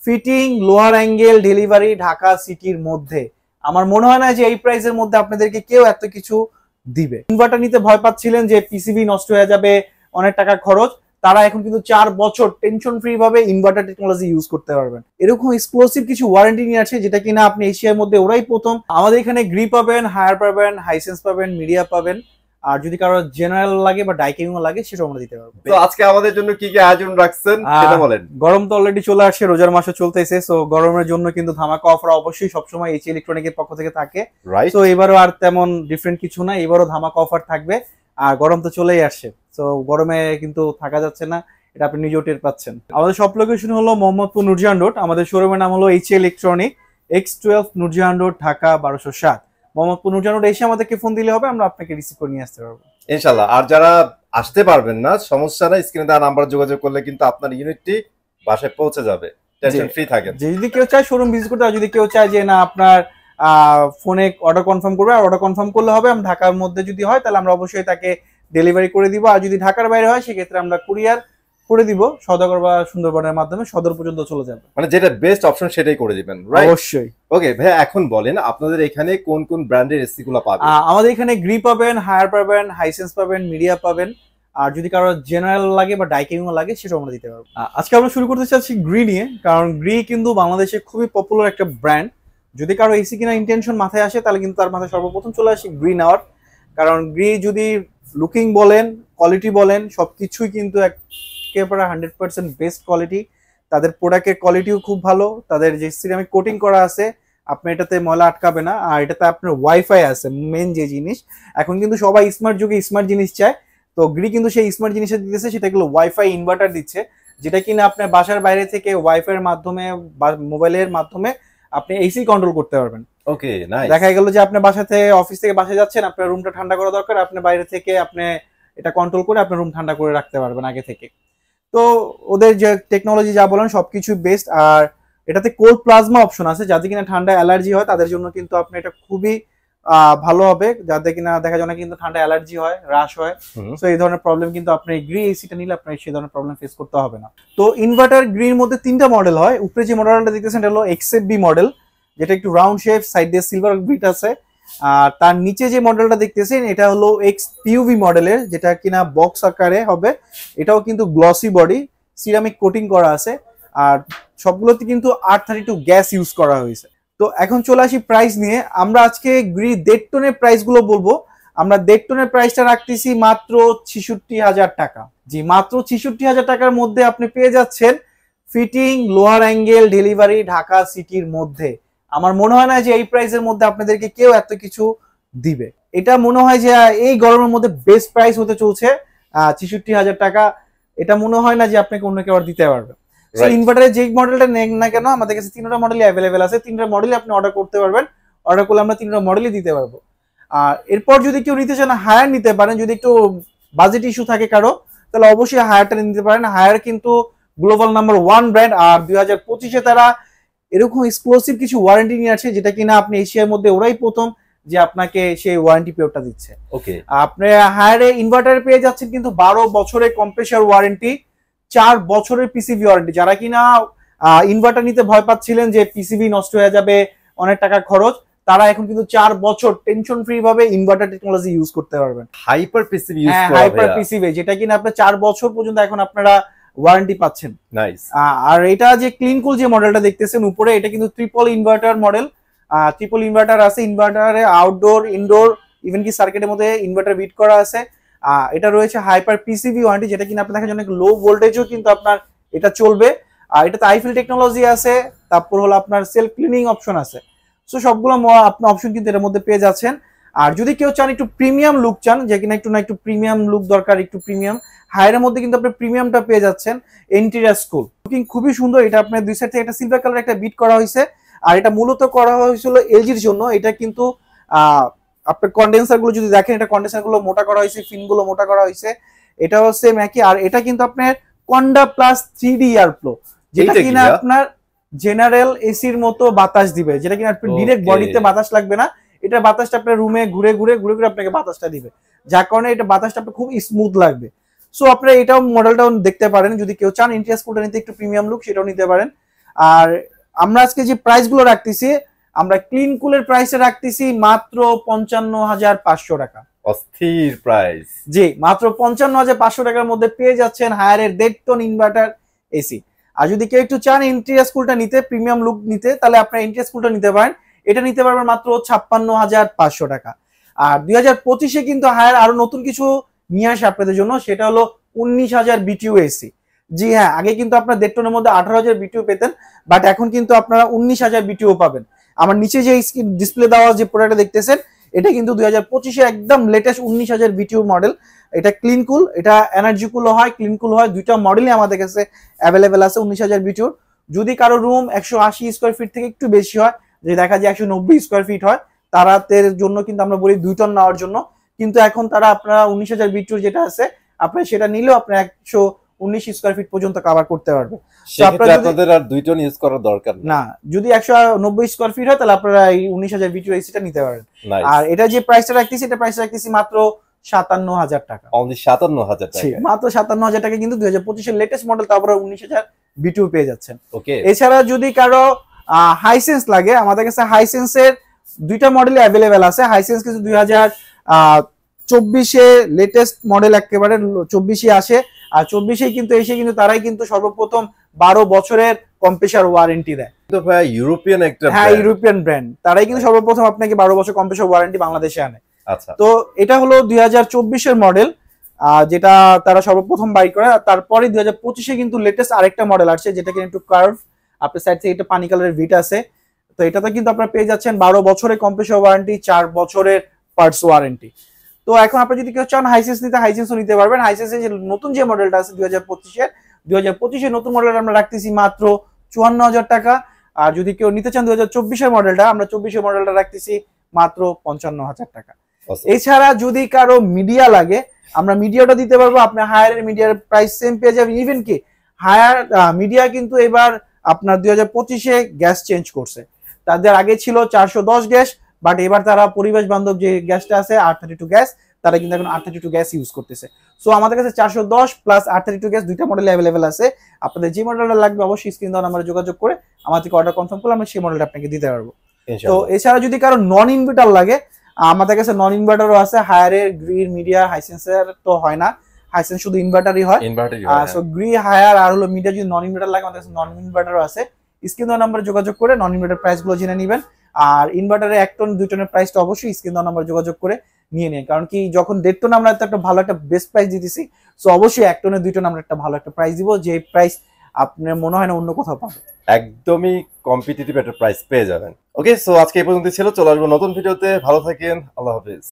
Fitting, lower angle, delivery Dhaka সিটির মধ্যে। আমার মনে হয় না যে এই প্রাইসের মধ্যে আপনাদেরকে কেউ এত কিছু দিবে। ইনভার্টার নিতে ভয় পাচ্ছিলেন যে পিসিবি নষ্ট হয়ে যাবে, অনেক টাকা খরচ, তারা এখন কিন্তু 4 বছর টেনশন ফ্রি ভাবে ইনভার্টার টেকনোলজি ইউজ করতে পারবেন। এরকম এক্সক্লুসিভ কিছু ওয়ারেন্টি নিয়ে আছে যেটা কিনা আপনি এশিয়ার মধ্যে ওরাই প্রথম। আমাদের এখানে গ্রি পাবেন, হায়ার পাবেন, হাইসেন্স পাবেন, মিডিয়া পাবেন, আর যদি কারো জেনারেল লাগে বা ডাইকিং লাগে সেটাও আমরা দিতে পারবো। তো আজকে আমাদের জন্য কি কি আয়োজন রাখছেন সেটা বলেন। গরম তো অলরেডি চলে আসছে, রোজার মাসও চলতেছে, সো গরমের জন্য কিন্তু ধামাকা অফার অবশ্যই সবসময় এইচ ইলেকট্রনিকের পক্ষ থেকে থাকে। তো এবারও আর তেমন ডিফারেন্ট কিছু না, এবারও ধামাকা অফার থাকবে। আর গরম তো চলেই আসছে, তো গরমে কিন্তু থাকা যাচ্ছে না, এটা আপনি নিজেও টের পাচ্ছেন। আমাদের সব লোকেশন হলো মোহাম্মদপুর নুরজাহান রোড, আমাদের শোরুমের নাম হলো H electronic, X12 Nurjahan road, Dhaka 1207। Mohammadpur Nurjahan road এসে আমাদেরকে ফোন দিলে হবে, আমরা আপনাকে রিসিভ করে নিয়ে আসতে পারবো ইনশাআল্লাহ। আর যারা আসতে পারবেন না, সমস্যা নাই, স্ক্রিনে দেওয়া নাম্বার যোগাযোগ করলে কিন্তু আপনার ইউনিটটি বাসায় পৌঁছে যাবে, টেনশন ফ্রি থাকেন। যদি কেউ চায় শোরুম ভিজিট করতে, আর যদি কেউ চায় যে না আপনার ফোনে অর্ডার কনফার্ম করবে, আর অর্ডার কনফার্ম করলে হবে, আমরা ঢাকার মধ্যে যদি হয় তাহলে আমরা অবশ্যই তাকে ডেলিভারি করে দিব, আর যদি ঢাকার বাইরে হয় সেক্ষেত্রে আমরা কুরিয়ার করে দিব, সদাগর বা সুন্দরবনের মাধ্যমে সদর পর্যন্ত চলে যাবে। মানে যেটা বেস্ট অপশন সেটাই করে দিবেন, রাইট? অবশ্যই। ওকে ভাই, এখন বলেন আপনাদের এখানে কোন কোন ব্র্যান্ডের এসি গুলো পাবেন? আমাদের এখানে গ্রি পাবেন, হায়ার পাবেন, হাইসেন্স পাবেন, মিডিয়া পাবেন, আর যদি কারো জেনারেল লাগে বা ডাইকিং লাগে সেটাও আমরা দিতে পারবো। আজকে আমরা শুরু করতে চাচ্ছি গ্রি নিয়ে, কারণ গ্রি কিন্তু বাংলাদেশে খুবই পপুলার একটা ব্র্যান্ড। যদি কারো এসি কিনা ইন্টেনশন মাথায় আসে তাহলে কিন্তু তার মাথায় সর্বপ্রথম চলে আসে গ্রি নেওয়ার, কারণ গ্রি যদি লুকিং বলেন, কোয়ালিটি বলেন, সবকিছুই কিন্তু একেবারে 100% বেস্ট কোয়ালিটি। তাদের প্রোডাক্টের কোয়ালিটিও খুব ভালো, তাদের যে সিরামিক কোটিং করা আছে আপনি এটাতে ময়লা আটকাবে না, আর এটাতে আপনার ওয়াইফাই আছে, মেন যে জিনিস। এখন কিন্তু সবাই স্মার্ট যুগে স্মার্ট জিনিস চায়, তো গ্রি কিন্তু সেই স্মার্ট জিনিসটা দিতেছে, সেটা হলো ওয়াইফাই ইনভার্টার দিচ্ছে, যেটা কিনা আপনার বাসার বাইরে থেকে ওয়াইফাই এর মাধ্যমে বা মোবাইলের মাধ্যমে আপনি এসি কন্ট্রোল করতে পারবেন। ওকে, নাইস। দেখা গেল যে আপনি বাসাতে অফিস থেকে বাসায় যাচ্ছেন, আপনার রুমটা ঠান্ডা করা দরকার, আপনি বাইরে থেকে আপনি এটা কন্ট্রোল করে আপনার রুম ঠান্ডা করে রাখতে পারবেন আগে থেকে। তো ওদের যে টেকনোলজি যা বলেন সবকিছু বেস্ট। আর এটাতে কোল্ড প্লাজমা অপশন আছে, যাদের কিনা ঠান্ডা অ্যালার্জি হয় তাদের জন্য কিন্তু আপনি এটা খুবই ভালো হবে, যাদের কিনা দেখা যায় না কিন্তু ঠান্ডা অ্যালার্জি হয়, রাশ হয়, তো এই ধরনের প্রবলেম কিন্তু আপনি গ্রি এসিটা নিলে আপনার সেই ধরনের প্রবলেম ফেস করতে হবে না। তো ইনভার্টার গ্রির মধ্যে 3টা মডেল হয়। উপরে যে মডেলটা দেখতেছেন এটা হলো XFB মডেল, যেটা একটু রাউন্ড শেপ, সাইড দিয়ে সিলভার বিট আছে। আর তার নিচে যে মডেলটা দেখতেছেন এটা হলো XPUV মডেলের, যেটা কিনা বক্স আকারে হবে, এটাও কিন্তু গ্লসি বডি, সিরামিক কোটিং করা আছে, আর সবগুলোতে কিন্তু R32 গ্যাস ইউজ করা হয়েছে। তো এখন চলে আসি প্রাইস নিয়ে। আমরা আজকে গ্রি 1.5 টনের প্রাইস গুলো বলবো। আমরা 1.5 টনের প্রাইসটা রাখতেছি মাত্র 66,000 টাকা। জি, মাত্র 66,000 টাকার মধ্যে আপনি পেয়ে যাচ্ছেন fitting, lower angle, delivery Dhaka সিটির মধ্যে। আমার মনে হয় না যে এই প্রাইসের মধ্যে আপনাদেরকে কেউ এত কিছু দিবে। এটা মনে হয় যে এই গরমের মধ্যে বেস্ট প্রাইস হতে চলছে 66,000 টাকা। এটা মনে হয় না যে আপনাকে অন্য কেউ দিতে পারবে। ইনভার্টারের যে মডেলটা নেন না কেন, আমাদের কাছে 3টা মডেলই অ্যাভেলেবেল আছে, 3টা মডেলই আপনি অর্ডার করতে পারবেন। অর্ডার করলে আমরা 3টা মডেলই দিতে পারবো। আর এরপর যদি কেউ নিতে চান হায়ার নিতে পারেন, যদি একটু বাজেট ইস্যু থাকে কারো তাহলে অবশ্যই হায়ারটা নিতে পারেন। হায়ার কিন্তু গ্লোবাল নাম্বার 1 ব্র্যান্ড, আর 2025-এ তারা এরকম এক্সক্লুসিভ কিছু ওয়ারেন্টি নিয়ে আছে যেটা কিনা আপনি এশিয়ার মধ্যে ওরাই প্রথম যে আপনাকে সেই ওয়ারেন্টি পিরিয়ডটা দিচ্ছে। ওকে, আপনি হায়ারে ইনভার্টার পেয়ে যাচ্ছেন কিন্তু 12 বছরের কম্প্রেসার ওয়ারেন্টি, 4 বছরের পিসিবি ওয়ারেন্টি। যারা কিনা ইনভার্টার নিতে ভয় পাচ্ছিলেন যে পিসিবি নষ্ট হয়ে যাবে, অনেক টাকা খরচ, তারা এখন কিন্তু 4 বছর টেনশন ফ্রি ভাবে ইনভার্টার টেকনোলজি ইউজ করতে পারবেন। হাইপার পিসিবি ইউজ করা, হাইপার পিসিবি, যেটা কিনা আপনি 4 বছর পর্যন্ত এখন আপনারা ওয়ারেন্টি পাচ্ছেন। নাইস। আর এটা যে ক্লিন কুল যে মডেলটা দেখতেছেন উপরে, এটা কিন্তু triple inverter model. Triple inverter আছে, ইনভার্টারে আউটডোর, ইনডোর, ইভেন কি সার্কিটের মধ্যে ইনভার্টার বিট করা আছে। এটা রয়েছে হাইপার পিসিবি ওয়ারেন্টি, যেটা কিনা আপনার অনেক লো ভোল্টেজও কিন্তু আপনার এটা চলবে। আর এটাতে আইফিল টেকনোলজি আছে, তারপর হলো আপনার সেলফ ক্লিনিং অপশন আছে। সো সবগুলো আপনার অপশন কিন্তু এর মধ্যে পেয়ে যাচ্ছেন। আর যদি কেউ চান একটু প্রিমিয়াম লুক চান, যে কিনা একটু প্রিমিয়াম লুক দরকার, একটু প্রিমিয়াম, হায়ারের মধ্যে কিন্তু আপনি প্রিমিয়ামটা পেয়ে যাচ্ছেন। ইন্টেরিয়র স্কুল লুকিং খুবই সুন্দর। এটা আপনার দুই সাইড থেকে একটা সিলভার কালার একটা বিট করা হয়েছে, আর এটা মূলত করা হয়েছিল এলজির জন্য। এটা কিন্তু আপনার কন্ডেন্সার গুলো যদি দেখেন, এটা কন্ডেন্সার গুলো মোটা করা হয়েছে, ফিন গুলো মোটা করা হয়েছে, এটাও সেম একই। আর এটা কিন্তু আপনার Konda plus 3D air flow, যেটা কিনা আপনার জেনারেল এসির মতো বাতাস দিবে, যেটা কিনা আপনি ডিরেক্ট বডিতে বাতাস লাগবে না, এটা বাতাসটা আপনার রুমে ঘুরে ঘুরে আপনাকে বাতাসটা দিবে, যার কারণে এটা বাতাসটা আপনার খুব স্মুথ লাগবে। সো আপনারা এটাও মডেলটাও দেখতে পারেন, যদি কেউ চান ইন্টেরিয়র স্কুলটা নিতে একটু প্রিমিয়াম লুক সেটাও নিতে পারেন। আর আমরা আজকে যে প্রাইস গুলো রাখতেছি, আমরা ক্লিন কুলের প্রাইসে রাখতেছি মাত্র 55,500 টাকা। অস্থির প্রাইস। জি, মাত্র 55,500 টাকার মধ্যে পেয়ে যাচ্ছেন হায়ারের 1.5 টন ইনভার্টার এসি। আর যদি কেউ একটু চান ইন্টেরিয়র স্কুলটা নিতে, প্রিমিয়াম লুক নিতে, তাহলে আপনারা ইন্টেরিয়র স্কুলটা নিতে পারেন। এটা নিতে পারবেন মাত্র 56,500 টাকা। আর 2025-এ কিন্তু হায়ার আরো নতুন কিছু নিয়ে আসে আপনাদের জন্য, সেটা হলো 19,000 বিটিউ এসি। জি হ্যাঁ, আগে কিন্তু আপনার 1.5 টনের মধ্যে 18,000 বিটিউ পেতেন, বাট এখন কিন্তু আপনারা 19,000 বিটিউ পাবেন। আমার নিচে যে ডিসপ্লে দেওয়া যে প্রোডাক্টটা দেখতেছেন, এটা কিন্তু 2025-এ একদম লেটেস্ট 19,000 বিটিউ মডেল। এটা ক্লিন কুল, এটা এনার্জি কুল হয়, ক্লিন কুল হয়, দুইটা মডেলই আমাদের কাছে অ্যাভেলেবেল আছে 19,000 বিটিউর। যদি কারো রুম 180 স্কোয়ার ফিট থেকে একটু বেশি হয়, যে দেখা যায় 190 স্কোয়ার ফিট হয়, তাদের জন্য কিন্তু আমরা বলি 2 টন নেওয়ার জন্য। কিন্তু এখন তারা আপনারা 19,000 বিটিউর যেটা আছে, আপনারা সেটা নিলেও আপনার 119 স্কোয়ার ফিট পর্যন্ত কভার করতে পারবে। আপনাদের আর 2 টন ইউজ করার দরকার না, যদি 190 স্কোয়ার ফিট হয় তাহলে আপনারা এই 19,000 বিটিউ এসিটা নিতে পারেন। আর এটা যে প্রাইসটা রাখতেছি, এটা প্রাইস রাখতেছি মাত্র 57,000 টাকা। অনলি 57,000 টাকা, মাত্র 57,000 টাকা কিন্তু 2025-এর লেটেস্ট মডেল, তারপরে 19,000 বিটিউ পেয়ে যাচ্ছেন। ওকে। এছাড়া যদি কারো হাইসেন্স লাগে, আমাদের কাছে হাইসেন্সের দুইটা মডেল অ্যাভেলেবেল আছে। হাইসেন্স কিন্তু 2024-এ লেটেস্ট মডেল, একেবারে 24-এ আসে। আর 24-এ কিন্তু এসে কিন্তু তারাই কিন্তু সর্বপ্রথম 12 বছরের কম্প্রেসার ওয়ারেন্টি দেয়। তো ভাই ইউরোপিয়ান একটা, হ্যাঁ ইউরোপিয়ান ব্র্যান্ড, তারাই কিন্তু সর্বপ্রথম আপনাকে 12 বছর কম্প্রেসার ওয়ারেন্টি বাংলাদেশে আনে। আচ্ছা। তো এটা হলো 2024-এর মডেল, যেটা তারা সর্বপ্রথম বাই করে। তারপরে 2025-এ কিন্তু লেটেস্ট আরেকটা মডেল আসছে, যেটা কিন্তু কার্ভ, আপনার সাইড থেকে এটা পানি কালারের ভিট আছে। তো এটাতে কিন্তু আপনারা পেয়ে যাচ্ছেন 12 বছরের কম্প্রেসার ওয়ারেন্টি, 4 বছরের পার্টস ওয়ারেন্টি। তো এখন আপনি যদি কেউ চান হাইসেন্স নিতে, হাইসেন্সও নিতে পারবেন। হাইসেন্সের যে নতুন যে মডেলটা আছে 2025-এর নতুন মডেলটা আমরা রাখতেছি মাত্র 54,000 টাকা। আর যদি কেউ নিতে চান 2024-এর মডেলটা, আমরা 24-এর মডেলটা রাখতেছি মাত্র 55,000 টাকা। এছাড়া যদি কারো মিডিয়া লাগে, আমরা মিডিয়াটা দিতে পারবো। আপনি হায়ারের মিডিয়ার প্রাইস সেম পেয়ে যাবেন। ইভেন কি হায়ার মিডিয়া কিন্তু এবার আপনার 2025-এ গ্যাস চেঞ্জ করছে। তাদের আগে ছিল 410 গ্যাস, বাট এবার তারা পরিবেশ বান্ধব যে গ্যাসটা আছে R32 গ্যাস, তারা কিন্তু এখন R32 গ্যাস ইউজ করতেছে। সো আমাদের কাছে 410 প্লাস R32 গ্যাস দুইটা মডেল অ্যাভেলেবেল আছে। আপনাদের যে মডেলটা লাগবে অবশ্যই স্ক্রিন দেওয়া নাম্বারে যোগাযোগ করে আমার থেকে অর্ডার কনফার্ম করলে আমরা সেই মডেলটা আপনাকে দিতে পারবো। তো এছাড়া যদি কারো নন ইনভার্টার লাগে, আমাদের কাছে নন ইনভার্টারও আছে। হায়ারের, গ্রির, মিডিয়া, হাইসেন্সের তো হয় না, হাইসেন্স শুধু ইনভার্টারই হয়। সো গ্রি, হায়ার আর হলো মিডিয়া যদি নন ইনভার্টার লাগে, আমাদের কাছে নন ইনভার্টারও আছে। স্ক্রিন দেওয়া নাম্বারে যোগাযোগ করে নন ইনভার্টার প্রাইস গুলো জেনে নেবেন। আর ইনভার্টারে 1 টন 2 টনের প্রাইসটা অবশ্যই স্ক্রিন দেওয়া নাম্বারে যোগাযোগ করে নিয়ে নিন। কারণ কি যখন 1.5 টন আমরা একটা ভালো একটা বেস্ট প্রাইস দিতেছি, সো অবশ্যই 1 টনে 2 টন আমরা একটা ভালো একটা প্রাইস দিব, যে প্রাইস আপনার মনে হয় না অন্য কোথাও পাবেন। একদমই কম্পিটিটিভ একটা প্রাইস পেয়ে যাবেন। ওকে, সো আজকে এই পর্যন্ত ছিল। চলে আসবো নতুন ভিডিওতে। ভালো থাকেন, আল্লাহ হাফেজ।